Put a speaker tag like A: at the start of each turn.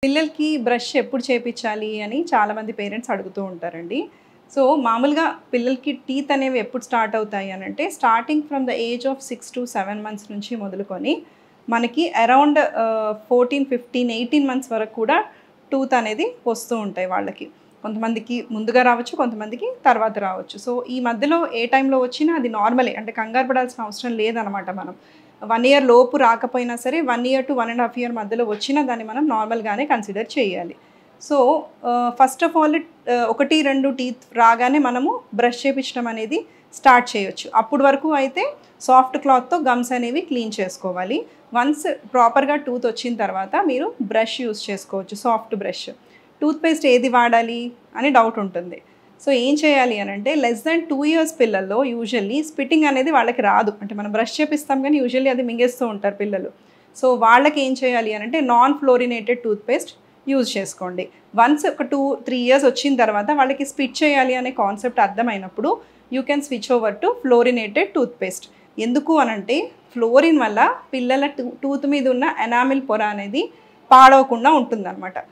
A: పిల్లలకి బ్రష్ ఎప్పుడు చేపించాలి అని చాలామంది పేరెంట్స్ అడుగుతూ ఉంటారండి. సో, మామూలుగా పిల్లలకి టీత్ అనేవి ఎప్పుడు స్టార్ట్ అవుతాయి అనంటే, starting from the age of 6-7 months నుంచి మొదలుకొని మనకి అరౌండ్ 14, 15, 18 మంత్స్ వరకు కూడా టూత్ అనేది వస్తూ ఉంటాయి వాళ్ళకి. కొంతమందికి ముందుగా రావచ్చు, కొంతమందికి తర్వాత రావచ్చు. సో, ఈ మధ్యలో ఏ టైంలో వచ్చినా అది నార్మలే. అంటే కంగారు పడాల్సిన అవసరం లేదనమాట మనం. 1 ఇయర్ లోపు రాకపోయినా సరే 1 ఇయర్ టు 1 ½ ఇయర్ మధ్యలో వచ్చినా దాన్ని మనం నార్మల్‌గానే కన్సిడర్ చేయాలి. So, first of all 1, 2 teeth రాగానే మనము బ్రష్ చేపించడం అనేది స్టార్ట్ చేయొచ్చు. అప్పటి వరకు అయితే సాఫ్ట్ క్లాత్‌తో గమ్స్ అనేవి క్లీన్ చేసుకోవాలి. వన్స్ ప్రాపర్‌గా టూత్ వచ్చిన తర్వాత మీరు బ్రష్ యూజ్ చేసుకోవచ్చు, సాఫ్ట్ బ్రష్. టూత్ పేస్ట్ ఏది వాడాలి అని డౌట్ ఉంటుంది. సో, ఏం చేయాలి అనంటే లెస్ దాన్ 2 ఇయర్స్ పిల్లల్లో యూజువల్లీ స్పిట్టింగ్ అనేది వాళ్ళకి రాదు. అంటే మనం బ్రష్ చేపిస్తాం కానీ యూజువల్లీ అది మింగేస్తూ ఉంటారు పిల్లలు. సో, వాళ్ళకి ఏం చేయాలి అనంటే non fluorinated toothpaste use చేసుకోండి. వన్స్ ఒక 2, 3 ఇయర్స్ వచ్చిన తర్వాత వాళ్ళకి స్పిట్ చేయాలి అనే కాన్సెప్ట్ అర్థమైనప్పుడు you can switch over to fluorinated toothpaste. ఎందుకు అనంటే ఫ్లోరిన్ వల్ల పిల్లల టూత్ మీద ఉన్న ఎనామిల్ పొర అనేది పాడవకుండా ఉంటుందన్నమాట.